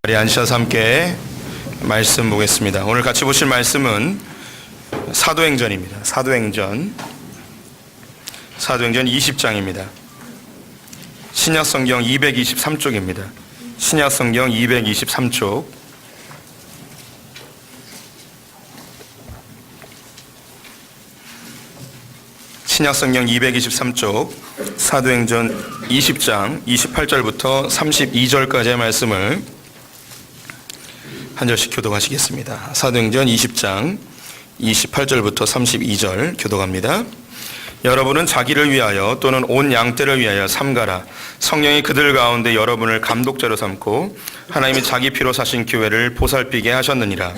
자리에 앉으셔서 함께 말씀 보겠습니다. 오늘 같이 보실 말씀은 사도행전입니다. 사도행전 20장입니다. 신약성경 223쪽입니다. 신약성경 223쪽. 신약성경 223쪽 사도행전 20장 28절부터 32절까지의 말씀을 한 절씩 교독하시겠습니다. 사도행전 20장 28절부터 32절 교독합니다. 여러분은 자기를 위하여 또는 온 양떼를 위하여 삼가라. 성령이 그들 가운데 여러분을 감독자로 삼고 하나님이 자기 피로 사신 교회를 보살피게 하셨느니라.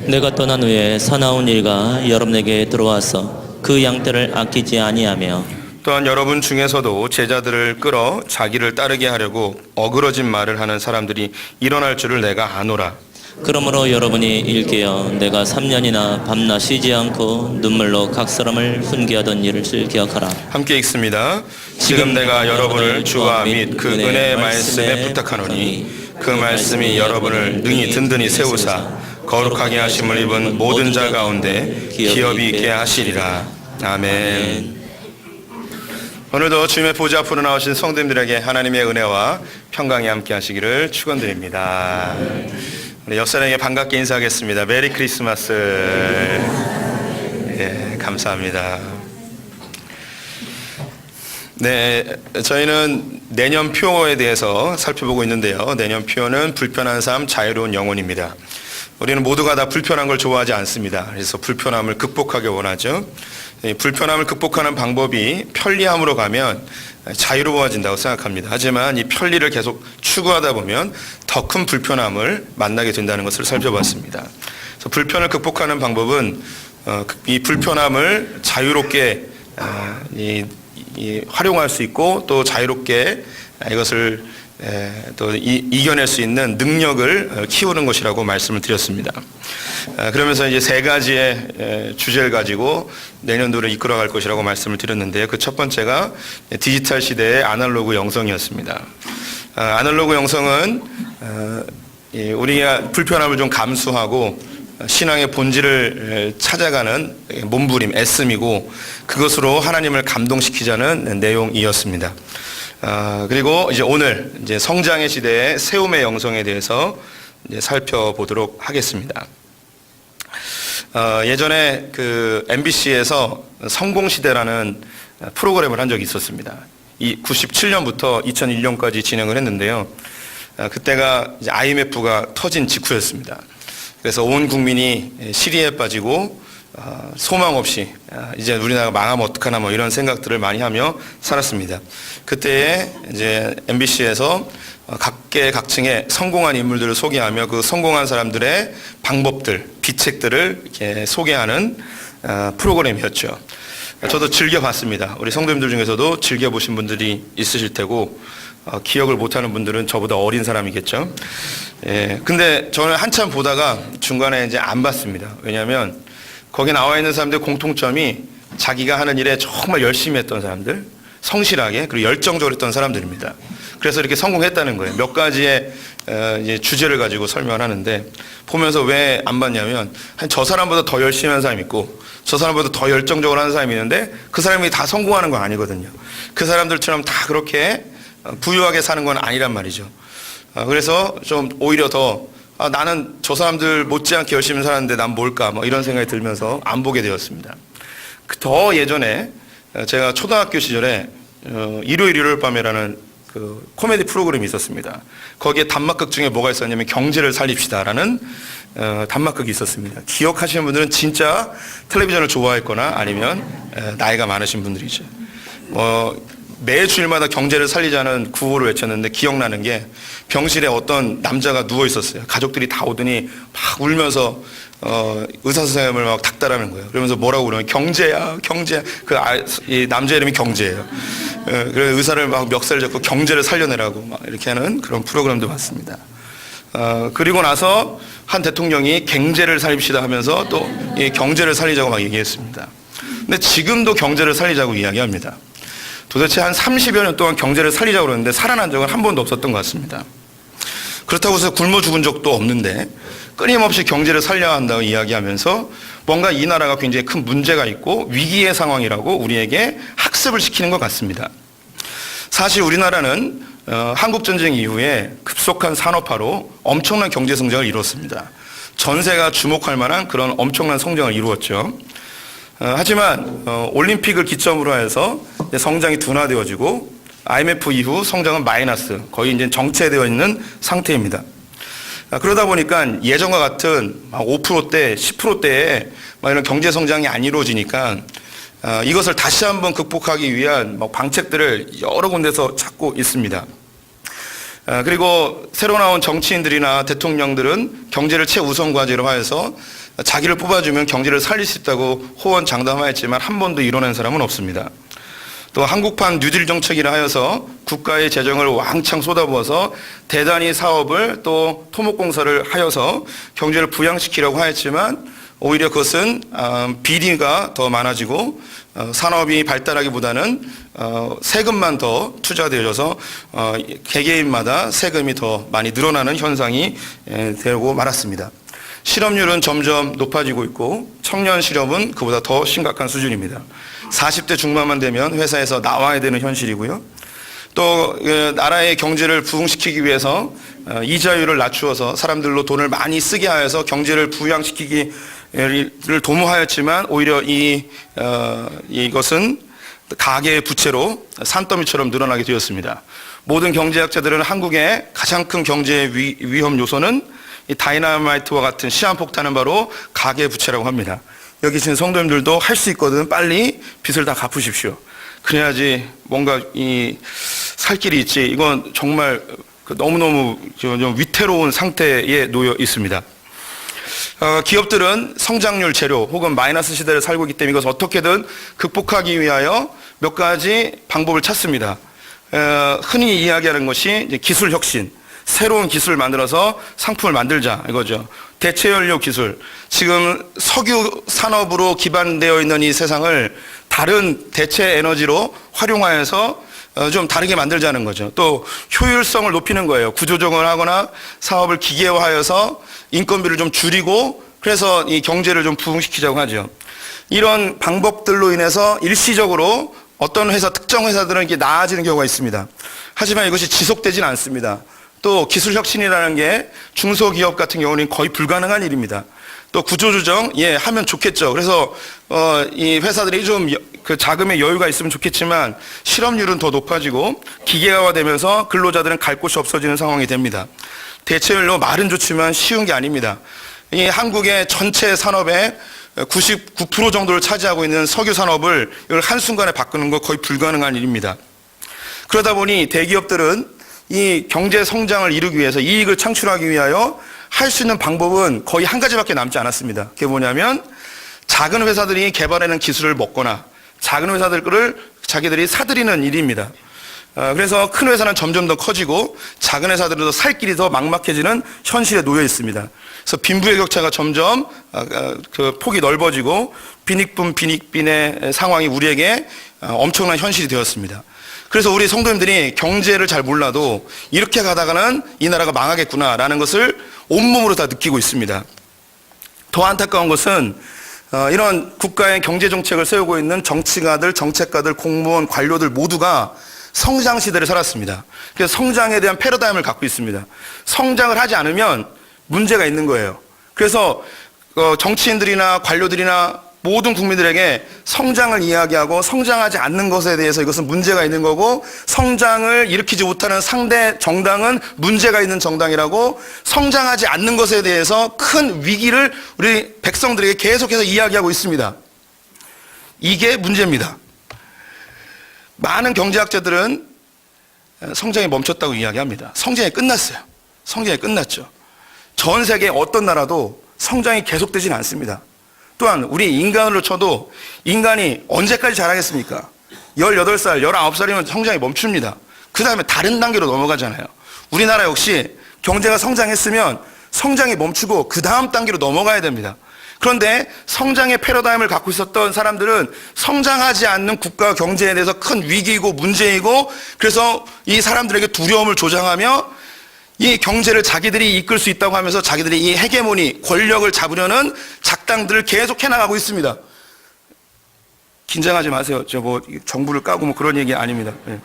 내가 떠난 후에 사나운 일가 여러분에게 들어와서 그 양떼를 아끼지 아니하며 또한 여러분 중에서도 제자들을 끌어 자기를 따르게 하려고 어그러진 말을 하는 사람들이 일어날 줄을 내가 아노라. 그러므로 여러분이 일깨어 내가 3년이나 밤낮 쉬지 않고 눈물로 각 사람을 훈계하던 일을 기억하라. 함께 읽습니다. 지금 내가 여러분을 주와 및 그 은혜의 말씀에 부탁하노니 그 말씀이 여러분을 능히 든든히 세우사 거룩하게 하심을 입은 모든 자 가운데 기업이 있게 하시리라. 아멘. 오늘도 주님의 보좌 앞으로 나오신 성도님들에게 하나님의 은혜와 평강이 함께 하시기를 축원드립니다. 우리 옆 사람에게 반갑게 인사하겠습니다. 메리 크리스마스. 예, 감사합니다. 네, 저희는 내년 표에 대해서 살펴보고 있는데요. 내년 표는 불편한 삶, 자유로운 영혼입니다. 우리는 모두가 다 불편한 걸 좋아하지 않습니다. 그래서 불편함을 극복하기 원하죠. 불편함을 극복하는 방법이 편리함으로 가면 자유로워진다고 생각합니다. 하지만 이 편리를 계속 추구하다 보면 더 큰 불편함을 만나게 된다는 것을 살펴봤습니다. 그래서 불편을 극복하는 방법은 이 불편함을 자유롭게 활용할 수 있고 또 자유롭게 이것을 또 이겨낼 수 있는 능력을 키우는 것이라고 말씀을 드렸습니다. 그러면서 이제 세 가지의 주제를 가지고 내년도를 이끌어갈 것이라고 말씀을 드렸는데요. 그 첫 번째가 디지털 시대의 아날로그 영성이었습니다. 아날로그 영성은 우리가 불편함을 좀 감수하고 신앙의 본질을 찾아가는 몸부림, 애씀이고 그것으로 하나님을 감동시키자는 내용이었습니다. 그리고 이제 오늘 이제 성장의 시대의 세움의 영성에 대해서 이제 살펴보도록 하겠습니다. 예전에 그 MBC에서 성공시대라는 프로그램을 한 적이 있었습니다. 이 97년부터 2001년까지 진행을 했는데요. 그때가 이제 IMF가 터진 직후였습니다. 그래서 온 국민이 시리에 빠지고 소망 없이 이제 우리나라가 망하면 어떡하나 뭐 이런 생각들을 많이 하며 살았습니다. 그때에 이제 MBC에서 각계각층의 성공한 인물들을 소개하며 그 성공한 사람들의 방법들, 비책들을 이렇게 소개하는 프로그램이었죠. 저도 즐겨봤습니다. 우리 성도님들 중에서도 즐겨보신 분들이 있으실 테고 기억을 못하는 분들은 저보다 어린 사람이겠죠. 예, 근데 저는 한참 보다가 중간에 이제 안 봤습니다. 왜냐하면 거기 나와 있는 사람들의 공통점이 자기가 하는 일에 정말 열심히 했던 사람들, 성실하게 그리고 열정적으로 했던 사람들입니다. 그래서 이렇게 성공했다는 거예요. 몇 가지의 이제 주제를 가지고 설명하는데 보면서 왜 안 봤냐면 저 사람보다 더 열심히 하는 사람이 있고 저 사람보다 더 열정적으로 하는 사람이 있는데 그 사람이 다 성공하는 건 아니거든요. 그 사람들처럼 다 그렇게 부유하게 사는 건 아니란 말이죠. 그래서 좀 오히려 더 나는 저 사람들 못지않게 열심히 사는데 난 뭘까 뭐 이런 생각이 들면서 안 보게 되었습니다. 더 예전에 제가 초등학교 시절에 일요일 밤에라는 그 코미디 프로그램이 있었습니다. 거기에 단막극 중에 뭐가 있었냐면 경제를 살립시다라는 단막극이 있었습니다. 기억하시는 분들은 진짜 텔레비전을 좋아했거나 아니면 나이가 많으신 분들이죠. 매 주일마다 경제를 살리자는 구호를 외쳤는데 기억나는 게 병실에 어떤 남자가 누워 있었어요. 가족들이 다 오더니 막 울면서 의사 선생님을 막 닥달하는 거예요. 그러면서 뭐라고 그러면 경제야, 경제야. 이 남자 이름이 경제예요. 그래서 의사를 막 멱살 잡고 경제를 살려내라고 막 이렇게 하는 그런 프로그램도 봤습니다. 그리고 나서 한 대통령이 경제를 살립시다 하면서 또 이 경제를 살리자고 막 얘기했습니다. 근데 지금도 경제를 살리자고 이야기합니다. 도대체 한 30여 년 동안 경제를 살리자고 그러는데 살아난 적은 한 번도 없었던 것 같습니다. 그렇다고 해서 굶어 죽은 적도 없는데 끊임없이 경제를 살려야 한다고 이야기하면서 뭔가 이 나라가 굉장히 큰 문제가 있고 위기의 상황이라고 우리에게 학습을 시키는 것 같습니다. 사실 우리나라는 한국전쟁 이후에 급속한 산업화로 엄청난 경제 성장을 이뤘습니다. 전세가 주목할 만한 그런 엄청난 성장을 이루었죠. 하지만 올림픽을 기점으로 해서 성장이 둔화되어지고 IMF 이후 성장은 마이너스, 거의 이제 정체되어 있는 상태입니다. 그러다 보니까 예전과 같은 5%대, 10%대의 이런 경제 성장이 안 이루어지니까 이것을 다시 한번 극복하기 위한 방책들을 여러 군데서 찾고 있습니다. 그리고 새로 나온 정치인들이나 대통령들은 경제를 최우선 과제로 하여서 자기를 뽑아주면 경제를 살릴 수 있다고 호언장담하였지만 한 번도 이뤄낸 사람은 없습니다. 또 한국판 뉴딜 정책이라 하여서 국가의 재정을 왕창 쏟아부어서 대단히 사업을 또 토목공사를 하여서 경제를 부양시키려고 하였지만 오히려 그것은 비리가 더 많아지고 산업이 발달하기보다는 세금만 더 투자되어져서 개개인마다 세금이 더 많이 늘어나는 현상이 되고 말았습니다. 실업률은 점점 높아지고 있고 청년 실업은 그보다 더 심각한 수준입니다. 40대 중반만 되면 회사에서 나와야 되는 현실이고요. 또 나라의 경제를 부흥시키기 위해서 이자율을 낮추어서 사람들로 돈을 많이 쓰게 하여서 경제를 부양시키기를 도모하였지만 오히려 이것은 가계의 부채로 산더미처럼 늘어나게 되었습니다. 모든 경제학자들은 한국의 가장 큰 경제 위험 요소는 이 다이나마이트와 같은 시한폭탄은 바로 가계 부채라고 합니다. 여기 계신 성도님들도 할 수 있거든 빨리 빚을 다 갚으십시오. 그래야지 뭔가 살 길이 있지. 이건 정말 너무너무 좀 위태로운 상태에 놓여 있습니다. 기업들은 성장률 제로 혹은 마이너스 시대를 살고 있기 때문에 이것을 어떻게든 극복하기 위하여 몇 가지 방법을 찾습니다. 흔히 이야기하는 것이 이제 기술 혁신. 새로운 기술을 만들어서 상품을 만들자 이거죠. 대체연료 기술. 지금 석유 산업으로 기반되어 있는 이 세상을 다른 대체 에너지로 활용하여서 좀 다르게 만들자는 거죠. 또 효율성을 높이는 거예요. 구조조정을 하거나 사업을 기계화하여서 인건비를 좀 줄이고 그래서 이 경제를 좀 부흥시키자고 하죠. 이런 방법들로 인해서 일시적으로 어떤 회사, 특정 회사들은 이렇게 나아지는 경우가 있습니다. 하지만 이것이 지속되지는 않습니다. 또 기술 혁신이라는 게 중소기업 같은 경우는 거의 불가능한 일입니다. 또 구조조정, 하면 좋겠죠. 그래서 이 회사들이 좀 그 자금의 여유가 있으면 좋겠지만 실업률은 더 높아지고 기계화되면서 근로자들은 갈 곳이 없어지는 상황이 됩니다. 대체연료 말은 좋지만 쉬운 게 아닙니다. 이 한국의 전체 산업의 99% 정도를 차지하고 있는 석유 산업을 이걸 한순간에 바꾸는 거 거의 불가능한 일입니다. 그러다 보니 대기업들은 이 경제 성장을 이루기 위해서 이익을 창출하기 위하여 할 수 있는 방법은 거의 한 가지밖에 남지 않았습니다. 그게 뭐냐면 작은 회사들이 개발해낸 기술을 먹거나 작은 회사들을 자기들이 사들이는 일입니다. 그래서 큰 회사는 점점 더 커지고 작은 회사들은 살 길이 더 막막해지는 현실에 놓여 있습니다. 그래서 빈부의 격차가 점점 그 폭이 넓어지고 빈익분 빈익빈의 상황이 우리에게 엄청난 현실이 되었습니다. 그래서 우리 성도님들이 경제를 잘 몰라도 이렇게 가다가는 이 나라가 망하겠구나라는 것을 온몸으로 다 느끼고 있습니다. 더 안타까운 것은 이런 국가의 경제 정책을 세우고 있는 정치가들, 정책가들, 공무원, 관료들 모두가 성장 시대를 살았습니다. 그래서 성장에 대한 패러다임을 갖고 있습니다. 성장을 하지 않으면 문제가 있는 거예요. 그래서 정치인들이나 관료들이나 모든 국민들에게 성장을 이야기하고 성장하지 않는 것에 대해서 이것은 문제가 있는 거고 성장을 일으키지 못하는 상대 정당은 문제가 있는 정당이라고 성장하지 않는 것에 대해서 큰 위기를 우리 백성들에게 계속해서 이야기하고 있습니다. 이게 문제입니다. 많은 경제학자들은 성장이 멈췄다고 이야기합니다. 성장이 끝났어요. 성장이 끝났죠. 전 세계 어떤 나라도 성장이 계속되지는 않습니다. 또한 우리 인간으로 쳐도 인간이 언제까지 자라겠습니까? 18살, 19살이면 성장이 멈춥니다. 그 다음에 다른 단계로 넘어가잖아요. 우리나라 역시 경제가 성장했으면 성장이 멈추고 그 다음 단계로 넘어가야 됩니다. 그런데 성장의 패러다임을 갖고 있었던 사람들은 성장하지 않는 국가 경제에 대해서 큰 위기이고 문제이고 그래서 이 사람들에게 두려움을 조장하며 이 경제를 자기들이 이끌 수 있다고 하면서 자기들이 이 헤게모니, 권력을 잡으려는 작당들을 계속 해나가고 있습니다. 긴장하지 마세요. 저 뭐 정부를 까고 뭐 그런 얘기 아닙니다. 예.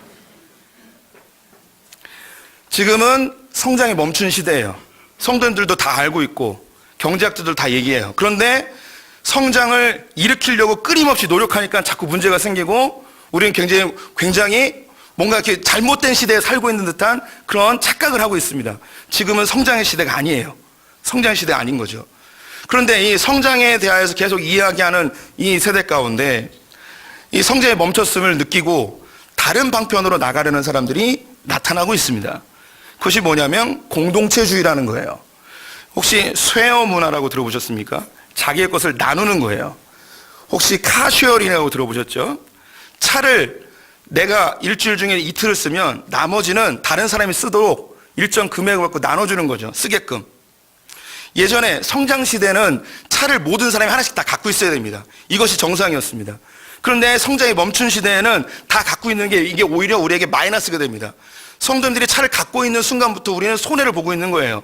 지금은 성장이 멈춘 시대예요. 성도님들도 다 알고 있고 경제학자들도 다 얘기해요. 그런데 성장을 일으키려고 끊임없이 노력하니까 자꾸 문제가 생기고 우리는 굉장히 뭔가 이렇게 잘못된 시대에 살고 있는 듯한 그런 착각을 하고 있습니다. 지금은 성장의 시대가 아니에요. 성장의 시대가 아닌 거죠. 그런데 이 성장에 대하여서 계속 이야기하는 이 세대 가운데 이 성장이 멈췄음을 느끼고 다른 방편으로 나가려는 사람들이 나타나고 있습니다. 그것이 뭐냐면 공동체주의라는 거예요. 혹시 쉐어 문화라고 들어보셨습니까? 자기의 것을 나누는 거예요. 혹시 카쉐어링이라고 들어보셨죠? 차를 내가 일주일 중에 이틀을 쓰면 나머지는 다른 사람이 쓰도록 일정 금액을 받고 나눠주는 거죠. 쓰게끔. 예전에 성장시대는 차를 모든 사람이 하나씩 다 갖고 있어야 됩니다. 이것이 정상이었습니다. 그런데 성장이 멈춘 시대에는 다 갖고 있는 게 이게 오히려 우리에게 마이너스가 됩니다. 성도님들이 차를 갖고 있는 순간부터 우리는 손해를 보고 있는 거예요.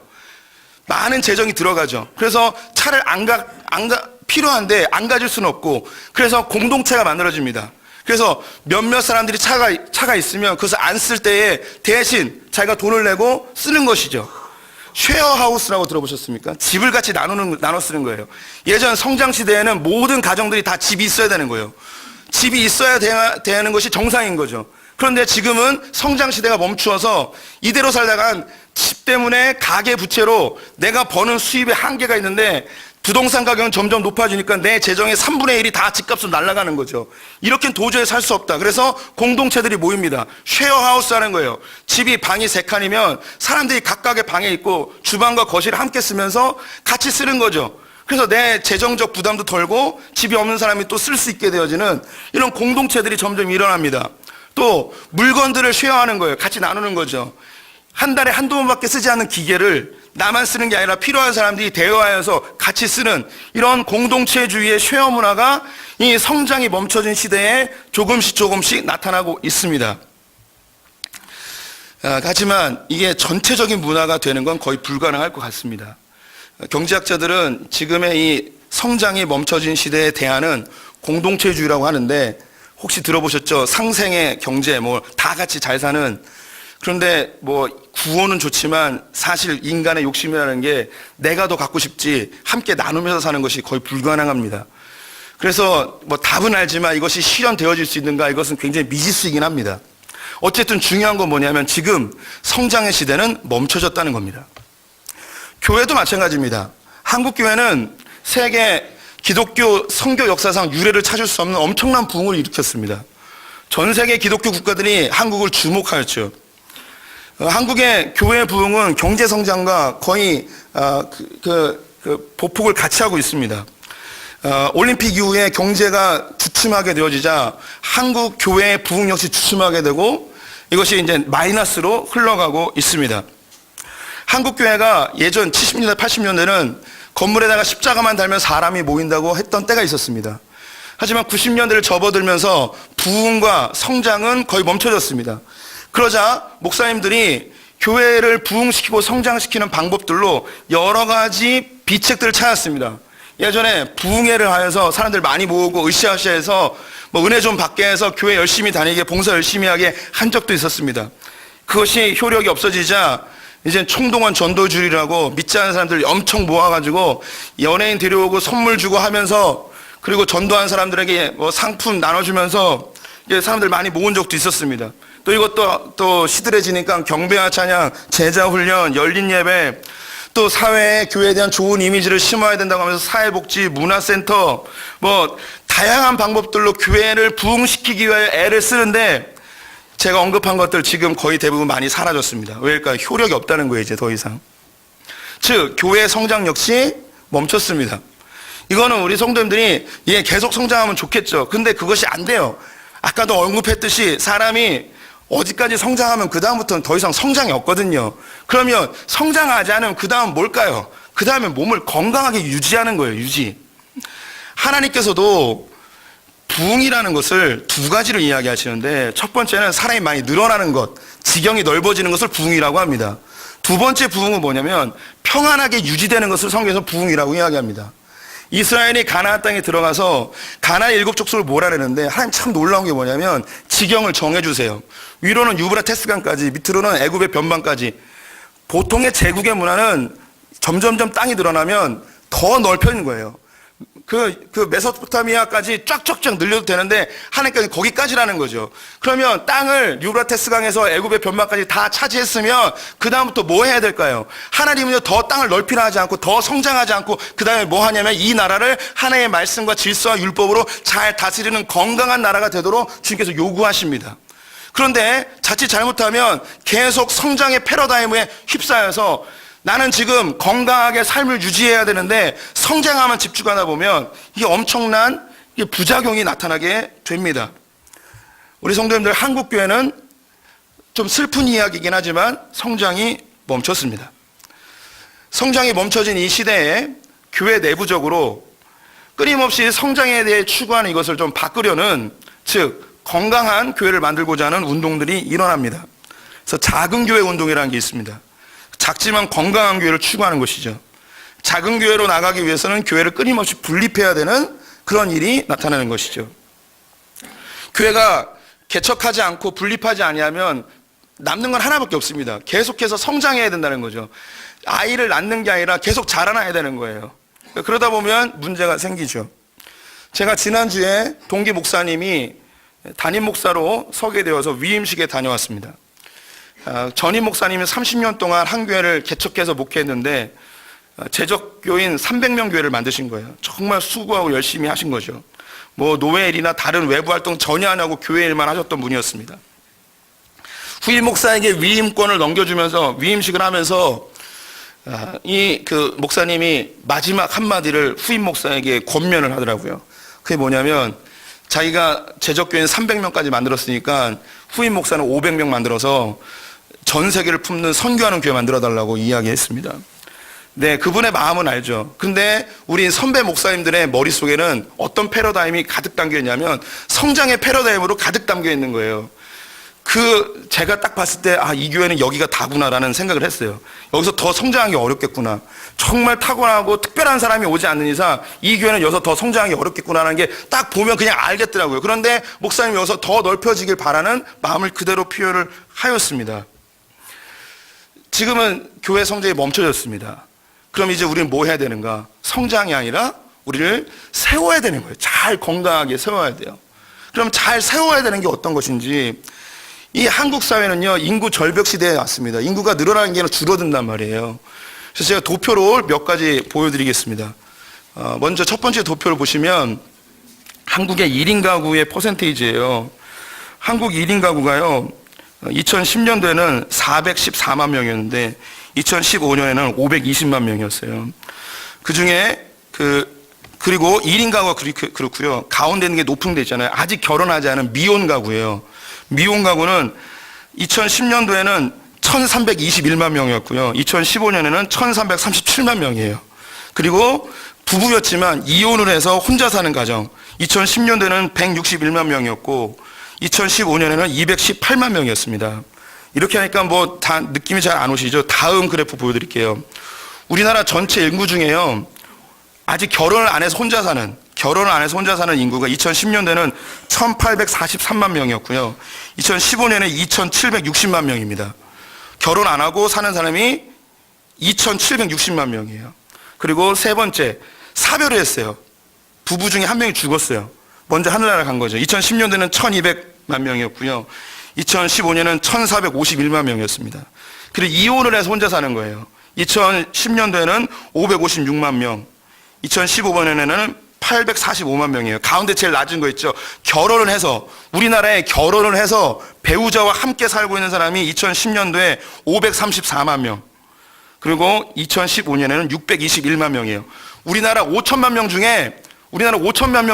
많은 재정이 들어가죠. 그래서 차를 필요한데 안 가질 수는 없고 그래서 공동체가 만들어집니다. 그래서 몇몇 사람들이 차가 있으면 그것을 안 쓸 때에 대신 자기가 돈을 내고 쓰는 것이죠. 쉐어하우스라고 들어보셨습니까? 집을 같이 나눠 쓰는 거예요. 예전 성장 시대에는 모든 가정들이 다 집이 있어야 되는 거예요. 집이 있어야 되는 것이 정상인 거죠. 그런데 지금은 성장 시대가 멈추어서 이대로 살다가 집 때문에 가계 부채로 내가 버는 수입의 한계가 있는데 부동산 가격은 점점 높아지니까 내 재정의 3분의 1이 다 집값으로 날아가는 거죠. 이렇게는 도저히 살 수 없다. 그래서 공동체들이 모입니다. 쉐어하우스 하는 거예요. 집이 방이 3칸이면 사람들이 각각의 방에 있고 주방과 거실을 함께 쓰면서 같이 쓰는 거죠. 그래서 내 재정적 부담도 덜고 집이 없는 사람이 또 쓸 수 있게 되어지는 이런 공동체들이 점점 일어납니다. 또 물건들을 쉐어하는 거예요. 같이 나누는 거죠. 한 달에 한두 번밖에 쓰지 않는 기계를 나만 쓰는 게 아니라 필요한 사람들이 대여하여서 같이 쓰는 이런 공동체주의의 쉐어 문화가 이 성장이 멈춰진 시대에 조금씩 나타나고 있습니다. 하지만 이게 전체적인 문화가 되는 건 거의 불가능할 것 같습니다. 경제학자들은 지금의 이 성장이 멈춰진 시대의 대안은 공동체주의라고 하는데 혹시 들어보셨죠? 상생의 경제, 뭐 다 같이 잘 사는. 그런데 뭐 구호는 좋지만 사실 인간의 욕심이라는 게 내가 더 갖고 싶지 함께 나누면서 사는 것이 거의 불가능합니다. 그래서 뭐 답은 알지만 이것이 실현되어질 수 있는가 이것은 굉장히 미지수이긴 합니다. 어쨌든 중요한 건 뭐냐면 지금 성장의 시대는 멈춰졌다는 겁니다. 교회도 마찬가지입니다. 한국 교회는 세계 기독교 선교 역사상 유례를 찾을 수 없는 엄청난 부흥을 일으켰습니다. 전 세계 기독교 국가들이 한국을 주목하였죠. 한국의 교회 부흥은 경제 성장과 거의 보폭을 같이 하고 있습니다. 올림픽 이후에 경제가 주춤하게 되어지자 한국 교회의 부흥 역시 주춤하게 되고 이것이 이제 마이너스로 흘러가고 있습니다. 한국 교회가 예전 70년대, 80년대는 건물에다가 십자가만 달면 사람이 모인다고 했던 때가 있었습니다. 하지만 90년대를 접어들면서 부흥과 성장은 거의 멈춰졌습니다. 그러자 목사님들이 교회를 부흥시키고 성장시키는 방법들로 여러 가지 비책들을 찾았습니다. 예전에 부흥회를 하여서 사람들 많이 모으고 으쌰으쌰해서 뭐 은혜 좀 받게 해서 교회 열심히 다니게 봉사 열심히 하게 한 적도 있었습니다. 그것이 효력이 없어지자 이제 총동원 전도주의라고 믿지 않는 사람들 엄청 모아가지고 연예인 데려오고 선물 주고 하면서 그리고 전도한 사람들에게 뭐 상품 나눠주면서 이제 사람들 많이 모은 적도 있었습니다. 또 이것도 또 시들해지니까 경배와 찬양, 제자훈련, 열린 예배, 또 사회에 교회에 대한 좋은 이미지를 심어야 된다고 하면서 사회복지, 문화센터, 뭐 다양한 방법들로 교회를 부흥시키기 위해 애를 쓰는데 제가 언급한 것들 지금 거의 대부분 많이 사라졌습니다. 왜일까요? 효력이 없다는 거예요, 이제 더 이상. 즉, 교회의 성장 역시 멈췄습니다. 이거는 우리 성도님들이 계속 성장하면 좋겠죠. 근데 그것이 안 돼요. 아까도 언급했듯이 사람이 어디까지 성장하면 그 다음부터는 더 이상 성장이 없거든요. 그러면 성장하지 않으면 그 다음 뭘까요? 그 다음에 몸을 건강하게 유지하는 거예요, 유지. 하나님께서도 부흥이라는 것을 두 가지로 이야기하시는데 첫 번째는 사람이 많이 늘어나는 것, 지경이 넓어지는 것을 부흥이라고 합니다. 두 번째 부흥은 뭐냐면 평안하게 유지되는 것을 성경에서 부흥이라고 이야기합니다. 이스라엘이 가나안 땅에 들어가서 가나안 7족속을 몰아내는데 하나님 참 놀라운 게 뭐냐면 지경을 정해주세요. 위로는 유브라테스 강까지, 밑으로는 애굽의 변방까지. 보통의 제국의 문화는 점점점 땅이 늘어나면 더 넓혀지는 거예요. 그 메소포타미아까지 쫙쫙쫙 늘려도 되는데 하나님께서 거기까지라는 거죠. 그러면 땅을 유브라테스 강에서 애굽의 변방까지 다 차지했으면 그 다음부터 뭐 해야 될까요? 하나님은요 더 땅을 넓히라 하지 않고 더 성장하지 않고 그 다음에 뭐 하냐면 이 나라를 하나님의 말씀과 질서와 율법으로 잘 다스리는 건강한 나라가 되도록 주님께서 요구하십니다. 그런데 자칫 잘못하면 계속 성장의 패러다임에 휩싸여서 나는 지금 건강하게 삶을 유지해야 되는데 성장하면 집중하다 보면 이게 엄청난 부작용이 나타나게 됩니다. 우리 성도님들, 한국교회는 좀 슬픈 이야기이긴 하지만 성장이 멈췄습니다. 성장이 멈춰진 이 시대에 교회 내부적으로 끊임없이 성장에 대해 추구하는 이것을 좀 바꾸려는, 즉 건강한 교회를 만들고자 하는 운동들이 일어납니다. 그래서 작은 교회 운동이라는 게 있습니다. 작지만 건강한 교회를 추구하는 것이죠. 작은 교회로 나가기 위해서는 교회를 끊임없이 분립해야 되는 그런 일이 나타나는 것이죠. 교회가 개척하지 않고 분립하지 아니하면 남는 건 하나밖에 없습니다. 계속해서 성장해야 된다는 거죠. 아이를 낳는 게 아니라 계속 자라나야 되는 거예요. 그러다 보면 문제가 생기죠. 제가 지난주에 동기 목사님이 담임 목사로 서게 되어서 위임식에 다녀왔습니다. 전임 목사님이 30년 동안 한 교회를 개척해서 목회했는데 제적교인 300명 교회를 만드신 거예요. 정말 수고하고 열심히 하신 거죠. 뭐 노회일이나 다른 외부 활동 전혀 안 하고 교회 일만 하셨던 분이었습니다. 후임 목사에게 위임권을 넘겨주면서 위임식을 하면서 그 목사님이 마지막 한마디를 후임 목사에게 권면을 하더라고요. 그게 뭐냐면 자기가 제적교인 300명까지 만들었으니까 후임 목사는 500명 만들어서 전 세계를 품는 선교하는 교회 만들어달라고 이야기했습니다. 네, 그분의 마음은 알죠. 근데 우리 선배 목사님들의 머릿속에는 어떤 패러다임이 가득 담겨 있냐면 성장의 패러다임으로 가득 담겨 있는 거예요. 제가 딱 봤을 때, 이 교회는 여기가 다구나라는 생각을 했어요. 여기서 더 성장하기 어렵겠구나. 정말 타고나고 특별한 사람이 오지 않는 이상 이 교회는 여기서 더 성장하기 어렵겠구나라는 게 딱 보면 그냥 알겠더라고요. 그런데 목사님이 여기서 더 넓혀지길 바라는 마음을 그대로 표현을 하였습니다. 지금은 교회 성장이 멈춰졌습니다. 그럼 이제 우리는 뭐 해야 되는가? 성장이 아니라 우리를 세워야 되는 거예요. 잘 건강하게 세워야 돼요. 그럼 잘 세워야 되는 게 어떤 것인지, 이 한국 사회는요, 인구 절벽 시대에 왔습니다. 인구가 늘어나는 게 아니라 줄어든단 말이에요. 그래서 제가 도표를 몇 가지 보여드리겠습니다. 먼저 첫 번째 도표를 보시면 한국의 1인 가구의 퍼센테이지예요. 한국 1인 가구가요, 2010년도에는 414만 명이었는데 2015년에는 520만 명이었어요. 그 중에 그리고 1인 가구가 그렇고요. 가운데 있는 게 높은 데 있잖아요. 아직 결혼하지 않은 미혼 가구예요. 미혼 가구는 2010년도에는 1321만 명이었고요. 2015년에는 1337만 명이에요. 그리고 부부였지만 이혼을 해서 혼자 사는 가정, 2010년도에는 161만 명이었고 2015년에는 218만 명이었습니다. 이렇게 하니까 뭐 다 느낌이 잘 안 오시죠? 다음 그래프 보여드릴게요. 우리나라 전체 인구 중에요, 아직 결혼을 안 해서 혼자 사는 인구가 2010년도에는 1843만 명이었고요. 2015년에 2760만 명입니다. 결혼 안 하고 사는 사람이 2760만 명이에요. 그리고 세 번째, 사별을 했어요. 부부 중에 한 명이 죽었어요. 먼저 하늘나라 간 거죠. 2010년도에는 1200만 명이었고요. 2015년은 1451만 명이었습니다. 그리고 이혼을 해서 혼자 사는 거예요. 2010년도에는 556만 명, 2015년에는 845만 명이에요. 가운데 제일 낮은 거 있죠. 결혼을 해서, 우리나라에 결혼을 해서 배우자와 함께 살고 있는 사람이 2010년도에 534만 명, 그리고 2015년에는 621만 명이에요. 우리나라 5천만 명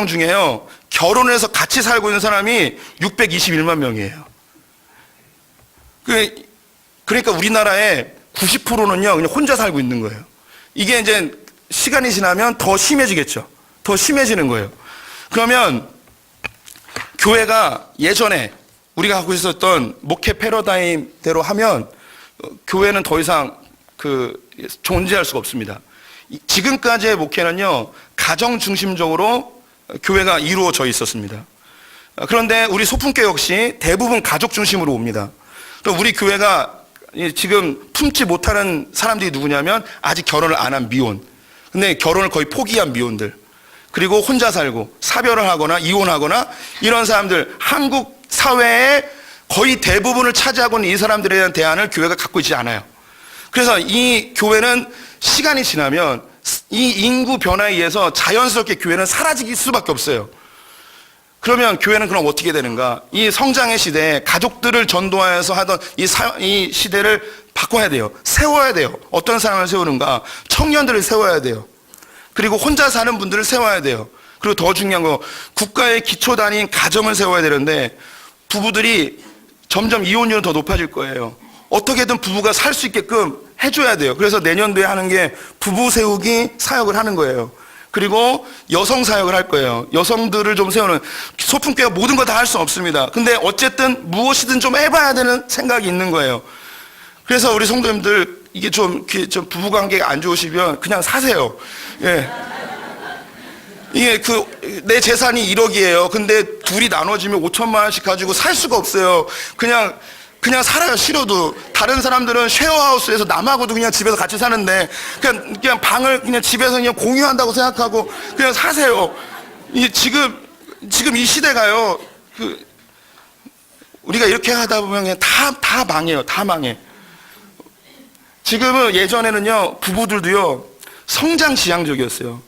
중에요, 결혼을 해서 같이 살고 있는 사람이 621만 명이에요. 그러니까 우리나라의 90%는요, 그냥 혼자 살고 있는 거예요. 이게 이제 시간이 지나면 더 심해지겠죠. 더 심해지는 거예요. 그러면 교회가 예전에 우리가 갖고 있었던 목회 패러다임대로 하면 교회는 더 이상 존재할 수가 없습니다. 지금까지의 목회는요, 가정 중심적으로 교회가 이루어져 있었습니다. 그런데 우리 소풍교회 역시 대부분 가족 중심으로 옵니다. 또 우리 교회가 지금 품지 못하는 사람들이 누구냐면 아직 결혼을 안 한 미혼, 근데 결혼을 거의 포기한 미혼들, 그리고 혼자 살고 사별을 하거나 이혼하거나 이런 사람들, 한국 사회의 거의 대부분을 차지하고 있는 이 사람들에 대한 대안을 교회가 갖고 있지 않아요. 그래서 이 교회는 시간이 지나면 이 인구 변화에 의해서 자연스럽게 교회는 사라질 수밖에 없어요. 그러면 교회는 그럼 어떻게 되는가? 이 성장의 시대에 가족들을 전도하여서 하던 이 시대를 바꿔야 돼요. 세워야 돼요. 어떤 사람을 세우는가? 청년들을 세워야 돼요. 그리고 혼자 사는 분들을 세워야 돼요. 그리고 더 중요한 거, 국가의 기초 단위인 가정을 세워야 되는데 부부들이 점점 이혼율은 더 높아질 거예요. 어떻게든 부부가 살 수 있게끔 해줘야 돼요. 그래서 내년도에 하는 게 부부 세우기 사역을 하는 거예요. 그리고 여성 사역을 할 거예요. 여성들을 좀 세우는, 소풍교회가 모든 거 다 할 수 없습니다. 근데 어쨌든 무엇이든 좀 해봐야 되는 생각이 있는 거예요. 그래서 우리 성도님들 이게 좀 부부 관계가 안 좋으시면 그냥 사세요. 예. 이게 내 재산이 1억이에요. 근데 둘이 나눠지면 5천만 원씩 가지고 살 수가 없어요. 그냥 살아요, 싫어도. 다른 사람들은 쉐어하우스에서 남하고도 그냥 집에서 같이 사는데, 그냥 방을 그냥 집에서 그냥 공유한다고 생각하고, 그냥 사세요. 지금 이 시대가요, 우리가 이렇게 하다 보면 그냥 다 망해요. 다 망해. 지금은 예전에는요, 부부들도요, 성장 지향적이었어요.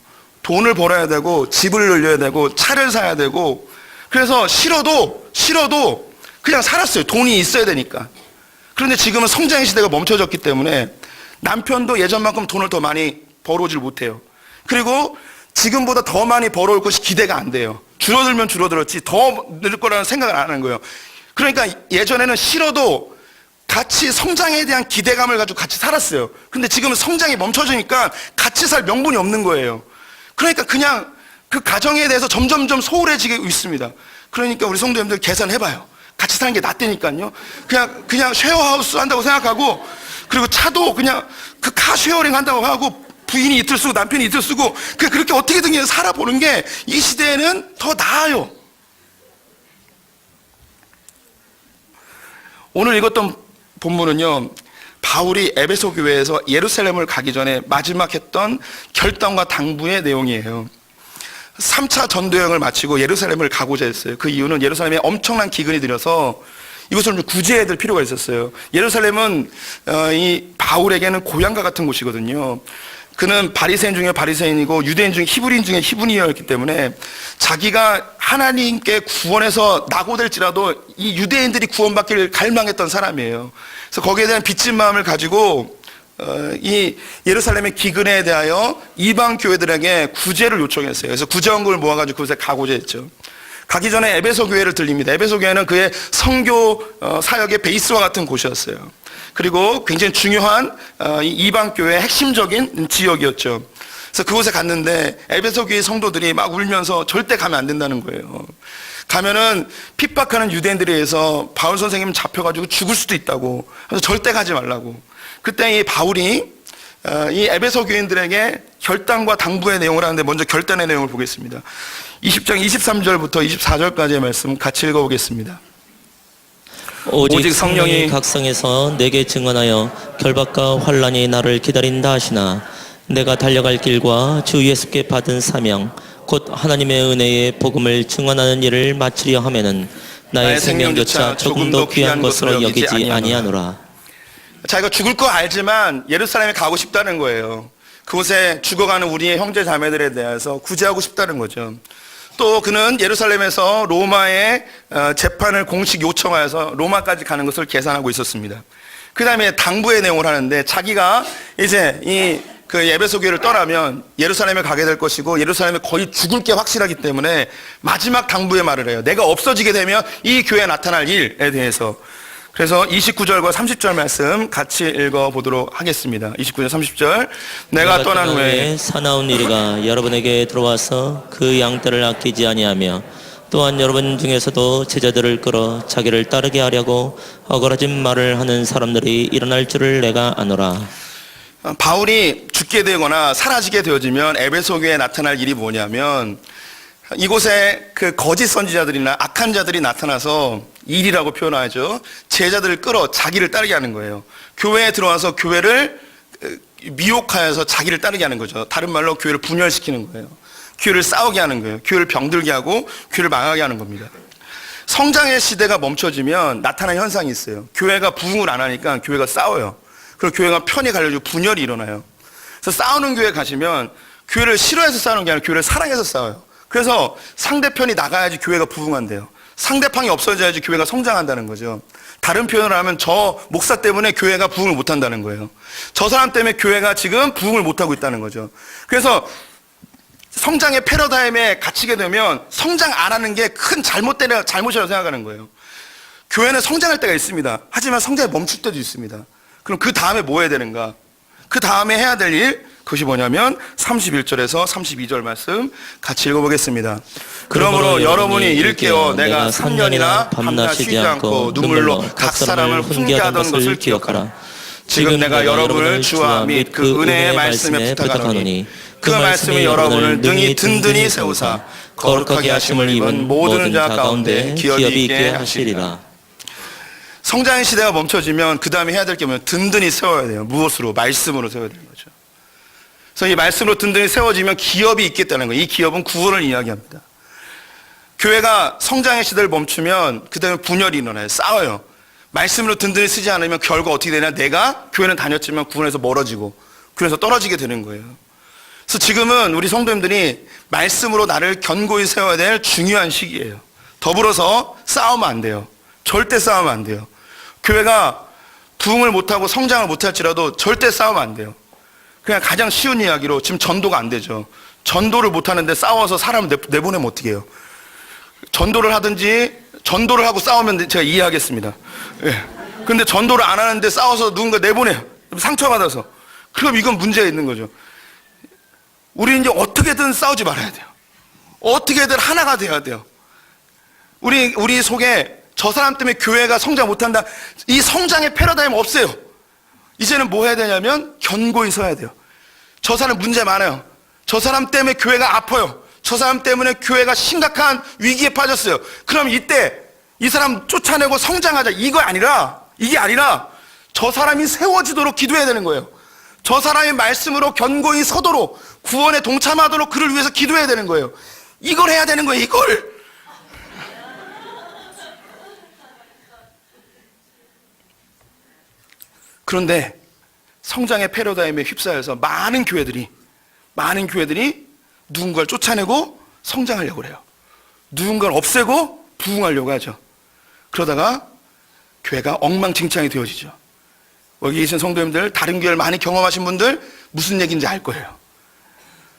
돈을 벌어야 되고, 집을 늘려야 되고, 차를 사야 되고, 그래서 싫어도 그냥 살았어요. 돈이 있어야 되니까. 그런데 지금은 성장의 시대가 멈춰졌기 때문에 남편도 예전만큼 돈을 더 많이 벌어오질 못해요. 그리고 지금보다 더 많이 벌어올 것이 기대가 안 돼요. 줄어들면 줄어들었지 더 늘 거라는 생각을 안 하는 거예요. 그러니까 예전에는 싫어도 같이 성장에 대한 기대감을 가지고 같이 살았어요. 근데 지금은 성장이 멈춰지니까 같이 살 명분이 없는 거예요. 그러니까 그냥 그 가정에 대해서 점점점 소홀해지고 있습니다. 그러니까 우리 성도님들 계산해봐요. 같이 사는 게 낫다니까요. 그냥 쉐어하우스 한다고 생각하고, 그리고 차도 그냥 그 카 쉐어링 한다고 하고, 부인이 이틀 쓰고 남편이 이틀 쓰고, 그렇게 어떻게든 그냥 살아보는 게 이 시대에는 더 나아요. 오늘 읽었던 본문은요, 바울이 에베소 교회에서 예루살렘을 가기 전에 마지막 했던 결단과 당부의 내용이에요. 3차 전도여행을 마치고 예루살렘을 가고자 했어요. 그 이유는 예루살렘에 엄청난 기근이 들여서 이것을 좀 구제해야 될 필요가 있었어요. 예루살렘은 이 바울에게는 고향과 같은 곳이거든요. 그는 바리새인 중에 바리새인이고 유대인 중에 히브리인 중에 히브리인이었기 때문에 자기가 하나님께 구원해서 낙오될지라도 이 유대인들이 구원받기를 갈망했던 사람이에요. 그래서 거기에 대한 빚진 마음을 가지고 이 예루살렘의 기근에 대하여 이방 교회들에게 구제를 요청했어요. 그래서 구제원금을 모아가지고 그곳에 가고자 했죠. 가기 전에 에베소 교회를 들립니다. 에베소 교회는 그의 선교 사역의 베이스와 같은 곳이었어요. 그리고 굉장히 중요한 이방 교회의 핵심적인 지역이었죠. 그래서 그곳에 갔는데 에베소 교회 성도들이 막 울면서 절대 가면 안 된다는 거예요. 가면은 핍박하는 유대인들에 의해서 바울 선생님 잡혀가지고 죽을 수도 있다고. 그래서 절대 가지 말라고. 그때 이 바울이 이 에베소 교인들에게 결단과 당부의 내용을 하는데 먼저 결단의 내용을 보겠습니다. 20장 23절부터 24절까지의 말씀 같이 읽어보겠습니다. 오직 성령이 각성해서 내게 증언하여 결박과 환난이 나를 기다린다 하시나 내가 달려갈 길과 주 예수께 받은 사명 곧 하나님의 은혜의 복음을 증언하는 일을 마치려 하면은 나의 생명조차 조금도 귀한 것으로 여기지 아니하노라. 자기가 죽을 거 알지만 예루살렘에 가고 싶다는 거예요. 그곳에 죽어가는 우리의 형제 자매들에 대해서 구제하고 싶다는 거죠. 또 그는 예루살렘에서 로마의 재판을 공식 요청하여서 로마까지 가는 것을 계산하고 있었습니다. 그 다음에 당부의 내용을 하는데 자기가 이제 그 에베소 교회를 떠나면 예루살렘에 가게 될 것이고 예루살렘에 거의 죽을 게 확실하기 때문에 마지막 당부의 말을 해요. 내가 없어지게 되면 이 교회에 나타날 일에 대해서. 그래서 29절과 30절 말씀 같이 읽어보도록 하겠습니다. 29절 30절 내가 떠난 후에 사나운 이리가 여러분에게 들어와서 그 양떼를 아끼지 아니하며 또한 여러분 중에서도 제자들을 끌어 자기를 따르게 하려고 어거러진 말을 하는 사람들이 일어날 줄을 내가 아노라. 바울이 죽게 되거나 사라지게 되어지면 에베소 교회에 나타날 일이 뭐냐면 이곳에 그 거짓 선지자들이나 악한 자들이 나타나서 일이라고 표현하죠. 제자들을 끌어 자기를 따르게 하는 거예요. 교회에 들어와서 교회를 미혹하여서 자기를 따르게 하는 거죠. 다른 말로 교회를 분열시키는 거예요. 교회를 싸우게 하는 거예요. 교회를 병들게 하고 교회를 망하게 하는 겁니다. 성장의 시대가 멈춰지면 나타나는 현상이 있어요. 교회가 부흥을 안 하니까 교회가 싸워요. 그리고 교회가 편이 갈려지고 분열이 일어나요. 그래서 싸우는 교회 가시면 교회를 싫어해서 싸우는 게 아니라 교회를 사랑해서 싸워요. 그래서 상대편이 나가야지 교회가 부흥한대요. 상대방이 없어져야지 교회가 성장한다는 거죠. 다른 표현을 하면 저 목사 때문에 교회가 부흥을 못한다는 거예요. 저 사람 때문에 교회가 지금 부흥을 못하고 있다는 거죠. 그래서 성장의 패러다임에 갇히게 되면 성장 안 하는 게 큰 잘못이라고 생각하는 거예요. 교회는 성장할 때가 있습니다. 하지만 성장이 멈출 때도 있습니다. 그럼 그 다음에 뭐 해야 되는가? 그 다음에 해야 될 일, 그것이 뭐냐면 31절에서 32절 말씀 같이 읽어보겠습니다. 그러므로 여러분이 이를 깨어 내가 3년이나 밤낮 쉬지 않고 눈물로 각 사람을 훈계하던 것을 기억하라. 지금 내가 여러분을 주와 및 그 은혜의 말씀에 부탁하노니 그 말씀이 여러분을 능히 든든히 세우사 거룩하게 하심을 입은 모든 자 가운데 기업이 있게 하시리라. 성장의 시대가 멈춰지면 그 다음에 해야 될 게 뭐냐면 든든히 세워야 돼요. 무엇으로? 말씀으로 세워야 되는 거죠. 그래서 이 말씀으로 든든히 세워지면 기업이 있겠다는 거예요. 이 기업은 구원을 이야기합니다. 교회가 성장의 시대를 멈추면 그 다음에 분열이 일어나요. 싸워요. 말씀으로 든든히 쓰지 않으면 결과 어떻게 되냐? 내가 교회는 다녔지만 구원에서 멀어지고 교회에서 떨어지게 되는 거예요. 그래서 지금은 우리 성도님들이 말씀으로 나를 견고히 세워야 될 중요한 시기예요. 더불어서 싸우면 안 돼요. 절대 싸우면 안 돼요. 교회가 부흥을 못하고 성장을 못할지라도 절대 싸우면 안 돼요. 그냥 가장 쉬운 이야기로 지금 전도가 안 되죠. 전도를 못하는데 싸워서 사람을 내보내면 어떻게 해요? 전도를 하든지 전도를 하고 싸우면 제가 이해하겠습니다. 예. 근데 전도를 안 하는데 싸워서 누군가 내보내요. 상처받아서. 그럼 이건 문제가 있는 거죠. 우리 이제 어떻게든 싸우지 말아야 돼요. 어떻게든 하나가 돼야 돼요. 우리 속에 저 사람 때문에 교회가 성장 못한다. 이 성장의 패러다임 없어요. 이제는 뭐 해야 되냐면 견고히 서야 돼요. 저 사람 문제 많아요. 저 사람 때문에 교회가 아파요. 저 사람 때문에 교회가 심각한 위기에 빠졌어요. 그럼 이때 이 사람 쫓아내고 성장하자. 이게 아니라 저 사람이 세워지도록 기도해야 되는 거예요. 저 사람의 말씀으로 견고히 서도록 구원에 동참하도록 그를 위해서 기도해야 되는 거예요. 이걸 해야 되는 거예요. 이걸. 그런데 성장의 패러다임에 휩싸여서 많은 교회들이 누군가를 쫓아내고 성장하려고 그래요. 누군가를 없애고 부흥하려고 하죠. 그러다가 교회가 엉망진창이 되어지죠. 여기 계신 성도님들, 다른 교회를 많이 경험하신 분들 무슨 얘기인지 알 거예요.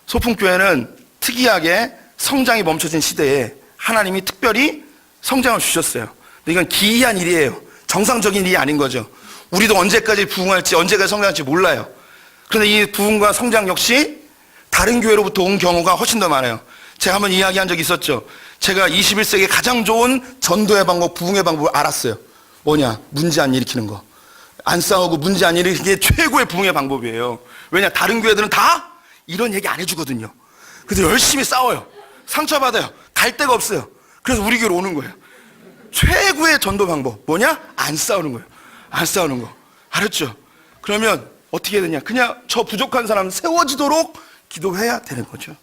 소풍교회는 특이하게 성장이 멈춰진 시대에 하나님이 특별히 성장을 주셨어요. 근데 이건 기이한 일이에요. 정상적인 일이 아닌 거죠. 우리도 언제까지 부흥할지, 언제까지 성장할지 몰라요. 그런데 이 부흥과 성장 역시 다른 교회로부터 온 경우가 훨씬 더 많아요. 제가 한번 이야기한 적이 있었죠. 제가 21세기에 가장 좋은 전도의 방법, 부흥의 방법을 알았어요. 뭐냐? 문제 안 일으키는 거. 안 싸우고 문제 안 일으키는 게 최고의 부흥의 방법이에요. 왜냐? 다른 교회들은 다 이런 얘기 안 해주거든요. 그래서 열심히 싸워요. 상처받아요. 갈 데가 없어요. 그래서 우리 교회로 오는 거예요. 최고의 전도 방법 뭐냐? 안 싸우는 거예요. 안 싸우는 거. 알았죠? 그러면 어떻게 해야 되냐? 그냥 저 부족한 사람 세워지도록 기도해야 되는 거죠.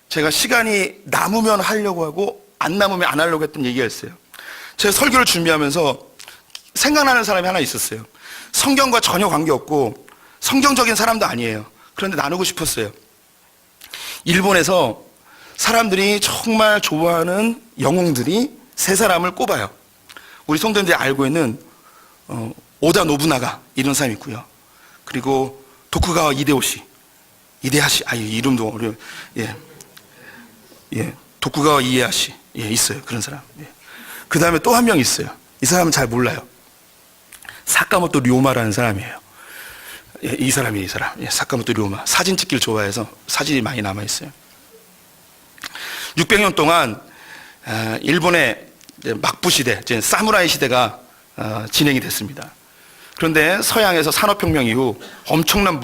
제가 시간이 남으면 하려고 하고 안 남으면 안 하려고 했던 얘기가 있어요. 제가 설교를 준비하면서 생각나는 사람이 하나 있었어요. 성경과 전혀 관계없고 성경적인 사람도 아니에요. 그런데 나누고 싶었어요. 일본에서 사람들이 정말 좋아하는 영웅들이 세 사람을 꼽아요. 우리 성도님들이 알고 있는 오다 노부나가 이런 사람이 있고요. 그리고 도쿠가와 이데야시, 이름도 어려워. 도쿠가와 이에야시, 있어요. 그런 사람. 그 다음에 또 한 명 있어요. 이 사람은 잘 몰라요. 사카모토 료마라는 사람이에요. 이 사람. 사카모토 료마. 사진 찍기를 좋아해서 사진이 많이 남아 있어요. 600년 동안 일본의 막부 시대, 사무라이 시대가 진행이 됐습니다. 그런데 서양에서 산업혁명 이후 엄청난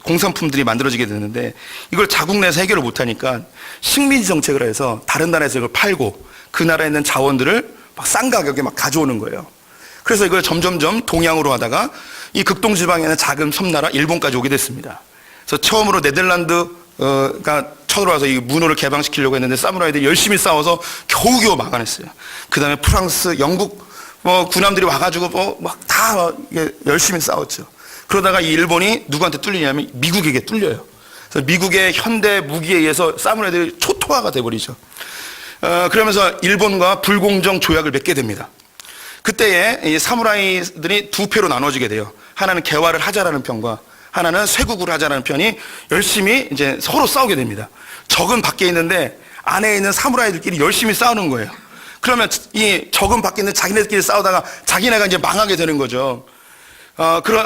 공산품들이 만들어지게 됐는데 이걸 자국 내에서 해결을 못하니까 식민지 정책을 해서 다른 나라에서 이걸 팔고 그 나라에 있는 자원들을 막 싼 가격에 막 가져오는 거예요. 그래서 이걸 점점점 동양으로 하다가 이 극동지방에 있는 작은 섬나라 일본까지 오게 됐습니다. 그래서 처음으로 네덜란드가 쳐들어와서 이 문호를 개방시키려고 했는데 사무라이들이 열심히 싸워서 겨우겨우 막아냈어요. 그 다음에 프랑스, 영국 군함들이 와가지고 막 다 열심히 싸웠죠. 그러다가 이 일본이 누구한테 뚫리냐면 미국에게 뚫려요. 그래서 미국의 현대 무기에 의해서 사무라이들이 초토화가 돼버리죠. 그러면서 일본과 불공정 조약을 맺게 됩니다. 그때에 이 사무라이들이 두 패로 나눠지게 돼요. 하나는 개화를 하자라는 편과 하나는 쇄국을 하자라는 편이 열심히 이제 서로 싸우게 됩니다. 적은 밖에 있는데 안에 있는 사무라이들끼리 열심히 싸우는 거예요. 그러면 이 적은 밖에 있는 자기네들끼리 싸우다가 자기네가 이제 망하게 되는 거죠.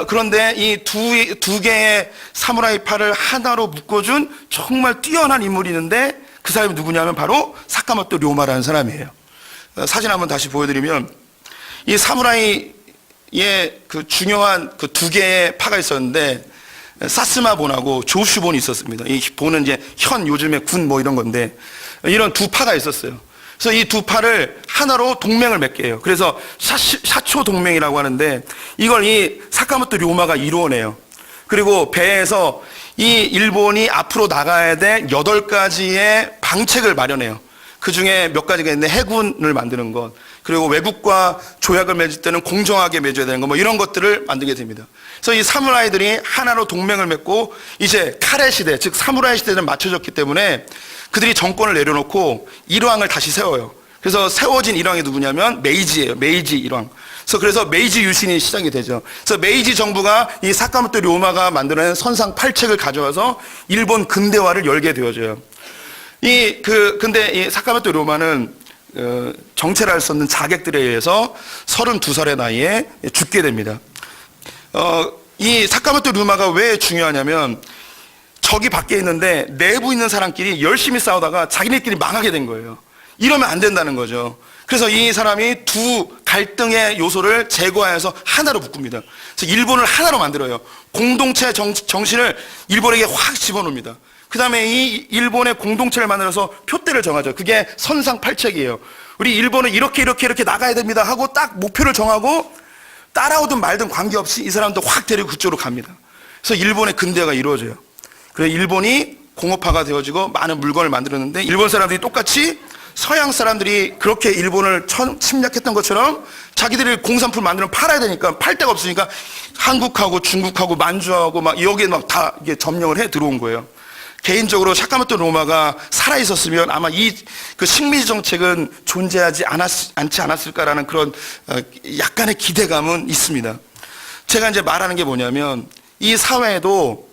그런데 이 두 개의 사무라이 팔을 하나로 묶어준 정말 뛰어난 인물이 있는데 그 사람이 누구냐면 바로 사카모토 료마라는 사람이에요. 사진 한번 다시 보여드리면 이 사무라이의 그 중요한 그 두 개의 파가 있었는데 사스마본하고 조슈본이 있었습니다. 이 본은 이제 요즘의 군 이런 건데 이런 두 파가 있었어요. 그래서 이 두 파를 하나로 동맹을 맺게 해요. 그래서 샤초 동맹이라고 하는데 이걸 이 사카모토 료마가 이루어내요. 그리고 배에서 이 일본이 앞으로 나가야 될 8가지의 방책을 마련해요. 그 중에 몇 가지가 있는데 해군을 만드는 것, 그리고 외국과 조약을 맺을 때는 공정하게 맺어야 되는 것, 이런 것들을 만들게 됩니다. 그래서 이 사무라이들이 하나로 동맹을 맺고 이제 카레 시대, 즉 사무라이 시대는 맞춰졌기 때문에 그들이 정권을 내려놓고 일왕을 다시 세워요. 그래서 세워진 일왕이 누구냐면 메이지예요. 메이지 일왕. 그래서 메이지 유신이 시작이 되죠. 그래서 메이지 정부가 이 사카모토 료마가 만들어낸 선상 8책을 가져와서 일본 근대화를 열게 되어져요. 근데 이 사카모토 료마는 정체를 알 수 없는 자객들에 의해서 32살의 나이에 죽게 됩니다. 이 사카모토 료마가 왜 중요하냐면 적이 밖에 있는데 내부 있는 사람끼리 열심히 싸우다가 자기네끼리 망하게 된 거예요. 이러면 안 된다는 거죠. 그래서 이 사람이 두 갈등의 요소를 제거해서 하나로 묶습니다. 그래서 일본을 하나로 만들어요. 공동체 정신을 일본에게 확 집어넣습니다. 그 다음에 이 일본의 공동체를 만들어서 표대를 정하죠. 그게 선상 8책이에요. 우리 일본은 이렇게 나가야 됩니다 하고 딱 목표를 정하고 따라오든 말든 관계없이 이 사람도 확 데리고 그쪽으로 갑니다. 그래서 일본의 근대화가 이루어져요. 그래서 일본이 공업화가 되어지고 많은 물건을 만들었는데 일본 사람들이 똑같이 서양 사람들이 그렇게 일본을 침략했던 것처럼 자기들이 공산품 만들면 팔아야 되니까 팔 데가 없으니까 한국하고 중국하고 만주하고 막 여기에 막 다 점령을 해 들어온 거예요. 개인적으로 사카모토 료마가 살아 있었으면 아마 그 식민지 정책은 존재하지 않지 않았을까라는 그런 약간의 기대감은 있습니다. 제가 이제 말하는 게 뭐냐면 이 사회에도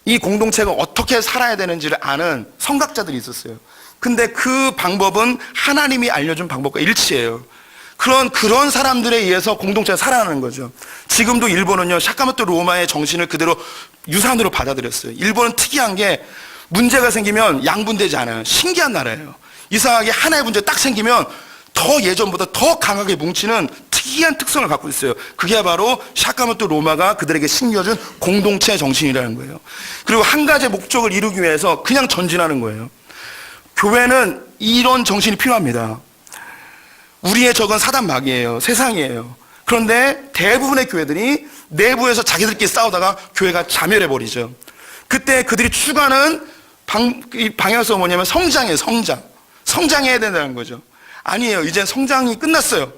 이 공동체가 어떻게 살아야 되는지를 아는 성각자들이 있었어요. 근데 그 방법은 하나님이 알려준 방법과 일치해요. 그런 사람들에 의해서 공동체가 살아나는 거죠. 지금도 일본은요, 사카모토 료마의 정신을 그대로 유산으로 받아들였어요. 일본은 특이한 게 문제가 생기면 양분되지 않아요. 신기한 나라예요. 이상하게 하나의 문제 딱 생기면 더 예전보다 더 강하게 뭉치는 특이한 특성을 갖고 있어요. 그게 바로 사카모토 료마가 그들에게 심겨준 공동체 정신이라는 거예요. 그리고 한 가지 목적을 이루기 위해서 그냥 전진하는 거예요. 교회는 이런 정신이 필요합니다. 우리의 적은 사단 마귀예요. 세상이에요. 그런데 대부분의 교회들이 내부에서 자기들끼리 싸우다가 교회가 자멸해버리죠. 그때 그들이 추구하는 방향성은 뭐냐면 성장이에요. 성장해야 된다는 거죠. 아니에요. 이제 성장이 끝났어요.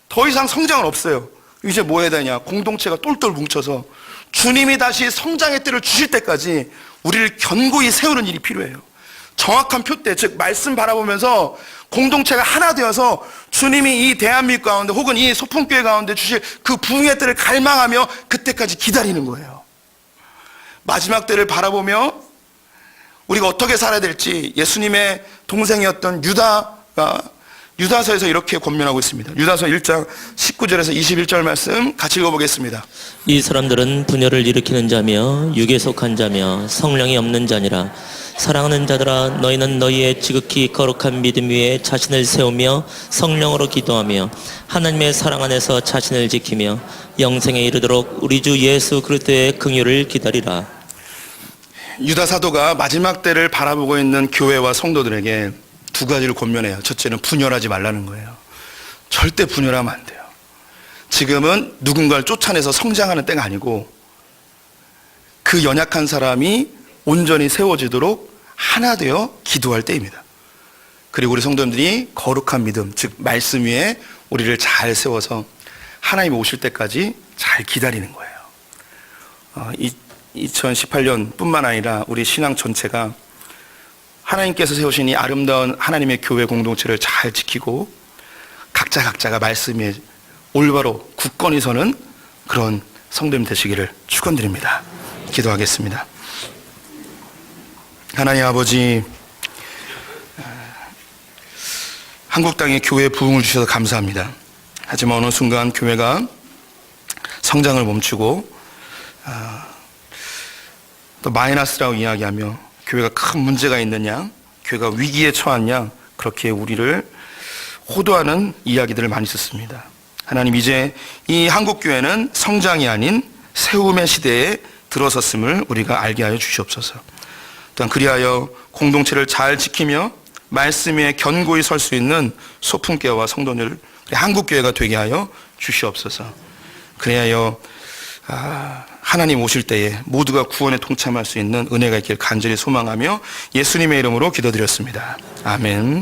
더 이상 성장은 없어요. 이제 뭐 해야 되냐. 공동체가 똘똘 뭉쳐서 주님이 다시 성장의 때를 주실 때까지 우리를 견고히 세우는 일이 필요해요. 정확한 표대, 즉 말씀 바라보면서 공동체가 하나 되어서 주님이 이 대한민국 가운데 혹은 이 소풍교회 가운데 주실 그 부흥의 때를 갈망하며 그때까지 기다리는 거예요. 마지막 때를 바라보며 우리가 어떻게 살아야 될지 예수님의 동생이었던 유다가 유다서에서 이렇게 권면하고 있습니다. 유다서 1장 19절에서 21절 말씀 같이 읽어보겠습니다. 이 사람들은 분열을 일으키는 자며 육에 속한 자며 성령이 없는 자니라. 사랑하는 자들아, 너희는 너희의 지극히 거룩한 믿음 위에 자신을 세우며 성령으로 기도하며 하나님의 사랑 안에서 자신을 지키며 영생에 이르도록 우리 주 예수 그리스도의 긍휼을 기다리라. 유다 사도가 마지막 때를 바라보고 있는 교회와 성도들에게 두 가지를 권면해요. 첫째는 분열하지 말라는 거예요. 절대 분열하면 안 돼요. 지금은 누군가를 쫓아내서 성장하는 때가 아니고 그 연약한 사람이 온전히 세워지도록 하나 되어 기도할 때입니다. 그리고 우리 성도님들이 거룩한 믿음, 즉 말씀 위에 우리를 잘 세워서 하나님 오실 때까지 잘 기다리는 거예요. 2018년 뿐만 아니라 우리 신앙 전체가 하나님께서 세우신 이 아름다운 하나님의 교회 공동체를 잘 지키고 각자가 말씀 위에 올바로 굳건히 서는 그런 성도님 되시기를 축원드립니다. 기도하겠습니다. 하나님 아버지, 한국 땅에 교회에 부흥을 주셔서 감사합니다. 하지만 어느 순간 교회가 성장을 멈추고 또 마이너스라고 이야기하며 교회가 큰 문제가 있느냐, 교회가 위기에 처했냐, 그렇게 우리를 호도하는 이야기들을 많이 듣습니다. 하나님, 이제 이 한국교회는 성장이 아닌 세움의 시대에 들어섰음을 우리가 알게 하여 주시옵소서. 또한 그리하여 공동체를 잘 지키며 말씀 위에 견고히 설 수 있는 소품교회와 성도들, 한국교회가 되게 하여 주시옵소서. 그리하여 하나님 오실 때에 모두가 구원에 동참할 수 있는 은혜가 있길 간절히 소망하며 예수님의 이름으로 기도드렸습니다. 아멘.